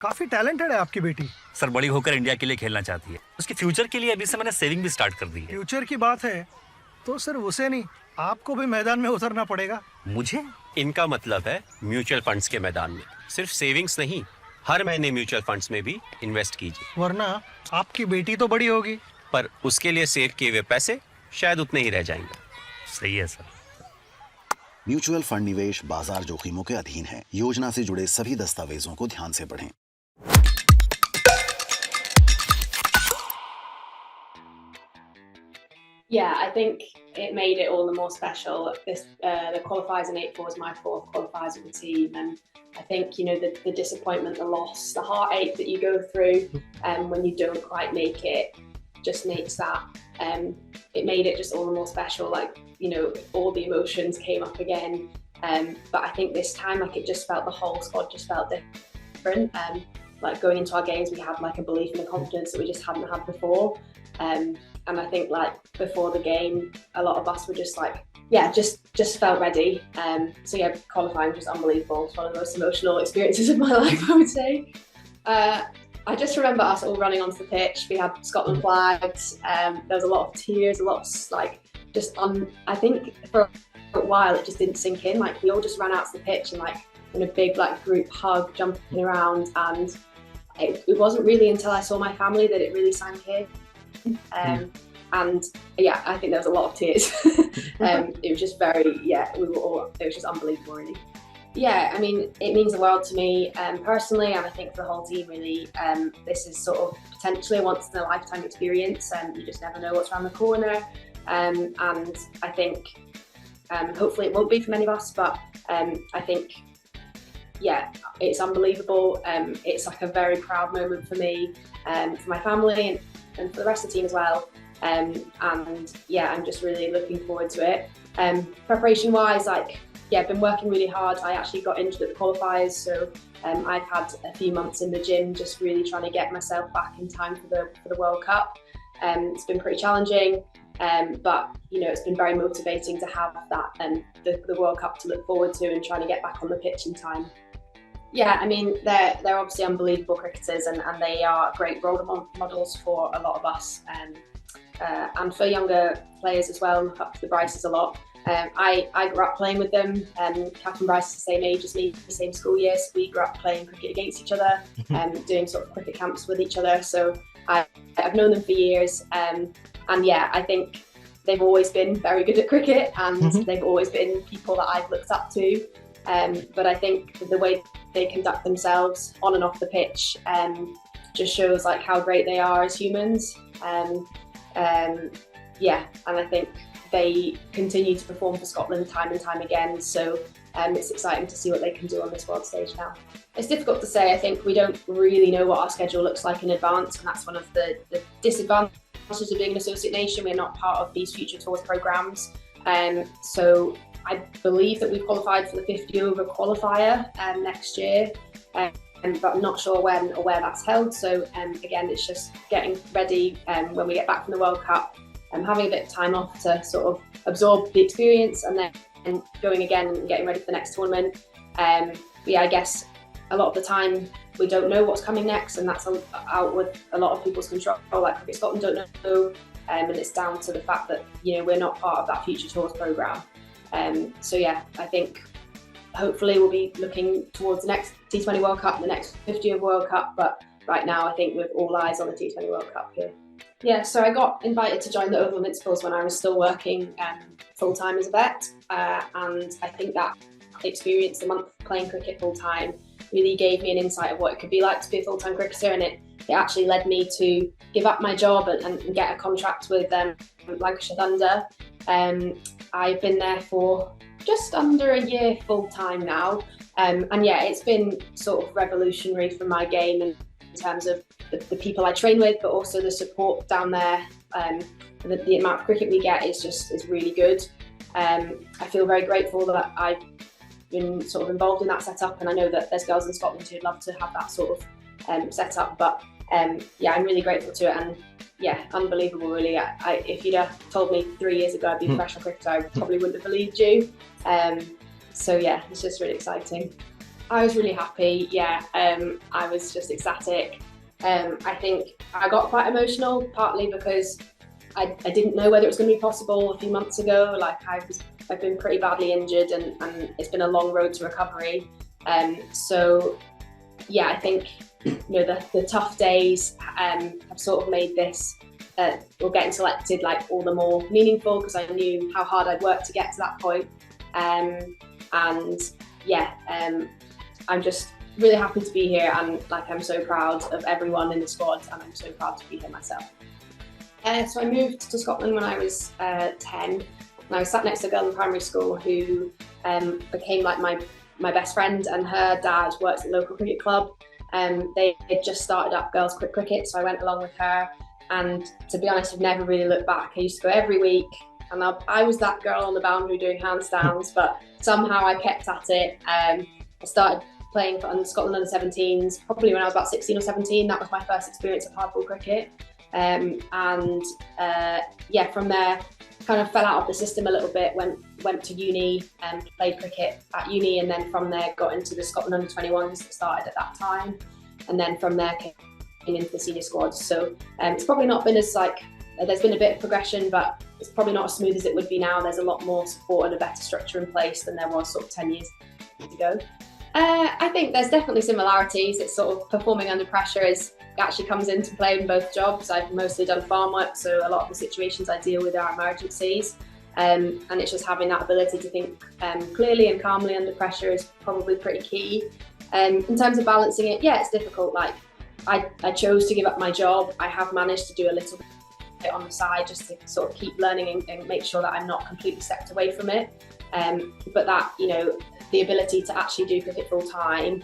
काफी टैलेंटेड है आपकी बेटी। सर बड़ी होकर इंडिया के लिए खेलना चाहती है। उसके फ्यूचर के लिए अभी से मैंने सेविंग भी स्टार्ट कर दी है। फ्यूचर की बात है तो सिर्फ उसे नहीं, आपको भी मैदान में उतरना पड़ेगा। मुझे? इनका मतलब है म्यूचुअल फंड्स के मैदान में सिर्फ सेविंग्स नहीं, हर महीने म्यूचुअल फंड्स में भी इन्वेस्ट कीजिए। वरना आपकी बेटी तो बड़ी होगी, पर उसके लिए सेव किए हुए पैसे शायद उतने ही रह जाएंगे। सही है सर। म्यूचुअल फंड निवेश बाजार जोखिमों के अधीन है। योजना से जुड़े सभी दस्तावेजों को ध्यान से पढ़ें। Yeah, I think it made it all the more special. The qualifiers in April was my fourth qualifiers with the team, and I think the disappointment, the loss, the heartache that you go through when you don't quite make it, just makes that. It made it just all the more special. Like all the emotions came up again, but I think this time, like it just felt the whole squad just felt different. Like going into our games, we had like a belief and a confidence that we just hadn't had before. And I think like before the game, a lot of us were just like, just felt ready. So yeah, qualifying was just unbelievable. It's one of the most emotional experiences of my life, I would say. I just remember us all running onto the pitch. We had Scotland flags. There was a lot of tears, a lot of like I think for a while it just didn't sink in. Like we all just ran out to the pitch and like in a big like group hug, jumping around, and it wasn't really until I saw my family that it really sank in. And yeah, I think there was a lot of tears. It was just it was just unbelievable, really. Yeah, I mean, it means the world to me personally, and I think for the whole team, really. This is sort of potentially a once-in-a-lifetime experience, and you just never know what's around the corner. And I think hopefully it won't be for many of us, but I think, yeah, it's unbelievable. It's like a very proud moment for me, for my family, and for the rest of the team as well. And yeah, I'm just really looking forward to it. Preparation wise, like, yeah, I've been working really hard. I actually got injured at the qualifiers, so I've had a few months in the gym just really trying to get myself back in time for the World Cup. It's been pretty challenging, but it's been very motivating to have that the World Cup to look forward to and trying to get back on the pitch in time. Yeah, I mean, they're obviously unbelievable cricketers, and they are great role models for a lot of us, and for younger players as well. Look up to the Bryces a lot. I grew up playing with them. Kath and Bryce is the same age as me, the same school year, so we grew up playing cricket against each other, doing sort of cricket camps with each other. So I've known them for years, and yeah, I think they've always been very good at cricket, and they've always been people that I've looked up to. But I think the way they conduct themselves on and off the pitch just shows like how great they are as humans. Yeah, and I think they continue to perform for Scotland time and time again. So it's exciting to see what they can do on this world stage now. It's difficult to say. I think we don't really know what our schedule looks like in advance, and that's one of the disadvantages of being an associate nation. We're not part of these future tours programs. So I believe that we've qualified for the 50 over qualifier next year, but I'm not sure when or where that's held. So again, it's just getting ready when we get back from the World Cup, having a bit of time off to sort of absorb the experience, and then going again and getting ready for the next tournament. But yeah, I guess a lot of the time we don't know what's coming next, and that's out with a lot of people's control. Like Cricket Scotland don't know, and it's down to the fact that we're not part of that future tours programme. So yeah, I think hopefully we'll be looking towards the next T20 World Cup, the next 50 World Cup, but right now I think we've all eyes on the T20 World Cup here. Yeah, so I got invited to join the Oval Invincibles when I was still working full-time as a vet, and I think that experience, the month playing cricket full-time, really gave me an insight of what it could be like to be a full-time cricketer, and it actually led me to give up my job and get a contract with Lancashire Thunder. I've been there for just under a year full-time now, and yeah, it's been sort of revolutionary for my game in terms of the people I train with, but also the support down there. The amount of cricket we get is really good. I feel very grateful that I've been sort of involved in that setup, and I know that there's girls in Scotland who'd love to have that sort of setup, but yeah, I'm really grateful to it, and yeah, unbelievable really. If you'd have told me 3 years ago I'd be a professional cricketer, I probably wouldn't have believed you. So yeah, it's just really exciting. I was really happy, yeah. I was just ecstatic. I think I got quite emotional, partly because I didn't know whether it was going to be possible a few months ago. Like I've been pretty badly injured, and it's been a long road to recovery. So yeah, I think the tough days have sort of made this or getting selected like all the more meaningful, because I knew how hard I'd worked to get to that point. And yeah, I'm just really happy to be here, and like I'm so proud of everyone in the squad, and I'm so proud to be here myself. So I moved to Scotland when I was 10, and I was sat next to a girl in primary school who became like my best friend, and her dad works at a local cricket club. They had just started up girls quick cricket, so I went along with her, and to be honest, I've never really looked back. I used to go every week, and I was that girl on the boundary doing handstands, but somehow I kept at it. I started playing for Scotland under-17s probably when I was about 16 or 17. That was my first experience of hardball cricket. Yeah, from there kind of fell out of the system a little bit, went to uni and played cricket at uni, and then from there got into the Scotland under-21s that started at that time, and then from there came into the senior squads. So it's probably not been as there's been a bit of progression, but it's probably not as smooth as it would be now. There's a lot more support and a better structure in place than there was sort of 10 years ago. I think there's definitely similarities. It's sort of performing under pressure actually comes into play in both jobs. I've mostly done farm work, so a lot of the situations I deal with are emergencies, and it's just having that ability to think clearly and calmly under pressure is probably pretty key. In terms of balancing it, yeah, it's difficult. Like I chose to give up my job. I have managed to do a little bit on the side just to sort of keep learning and make sure that I'm not completely stepped away from it. But that, the ability to actually do cricket full time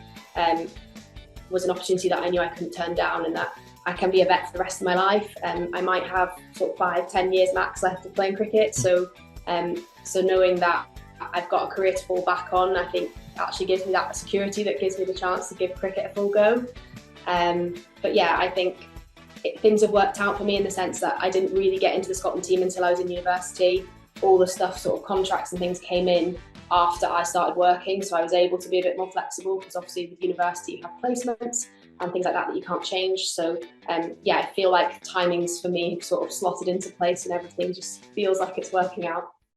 was an opportunity that I knew I couldn't turn down, and that I can be a vet for the rest of my life. I might have sort of 5-10 years max left of playing cricket. So knowing that I've got a career to fall back on, I think actually gives me that security that gives me the chance to give cricket a full go. But yeah, I think things have worked out for me in the sense that I didn't really get into the Scotland team until I was in university. All the stuff, sort of contracts and things, came in after I started working, so I was able to be a bit more flexible, because obviously with university you have placements and things like that you can't change. So yeah, I feel like timings for me have sort of slotted into place, and everything just feels like it's working out.